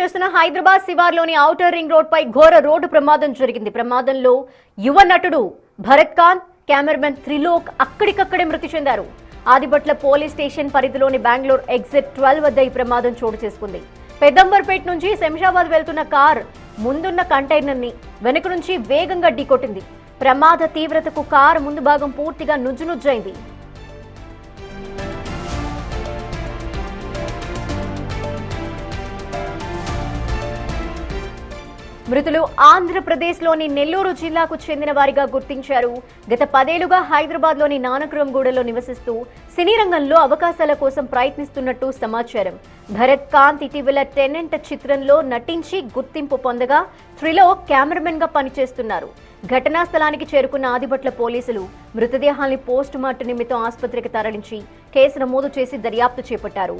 చేస్తున్న Hyderabad శివార్లోని outer ring road పై ఘోర road ప్రమాదం జరిగింది. ప్రమాదంలో యువ నటుడు భరత్ ఖాన్, కెమెరామెన్ త్రిలోక్ అక్కడికక్కడే మృతి చెందారు. ఆదిబట్ల పోలీస్ స్టేషన్ పరిధిలోని బెంగళూరు ఎగ్జిట్ 12 వద్ద ఈ ప్రమాదం చోటు చేసుకుంది. పెద్దంబర్పేట నుంచి శంషాబాద్ వెళ్తున్న కార్ ముందున్న కంటైనర్ ని వెనుక నుంచి వేగంగా ఢీకొట్టింది. ప్రమాద తీవ్రతకు కారు ముందు భాగం పూర్తిగా నుజ్జునుజ్జైంది. మృతులు ఆంధ్రప్రదేశ్లోని నెల్లూరు జిల్లాకు చెందిన వారిగా గుర్తించారు. గత 10 ఏళ్లుగా హైదరాబాద్లోని నానక్రంగూడలో నివసిస్తూ సినీ రంగంలో అవకాశాల కోసం ప్రయత్నిస్తున్నట్టు సమాచారం. భరత్ ఖాన్ ఇటీవల టెనెంట్ చిత్రంలో నటించి గుర్తింపు పొందగా త్రిలోక్ కెమెరామెన్ గా పనిచేస్తున్నారు. ఘటనా స్థలానికి చేరుకున్న ఆదిబట్ల పోలీసులు మృతదేహాల్ని పోస్టుమార్టం నిమిత్తం ఆసుపత్రికి తరలించి కేసు నమోదు చేసి దర్యాప్తు చేపట్టారు.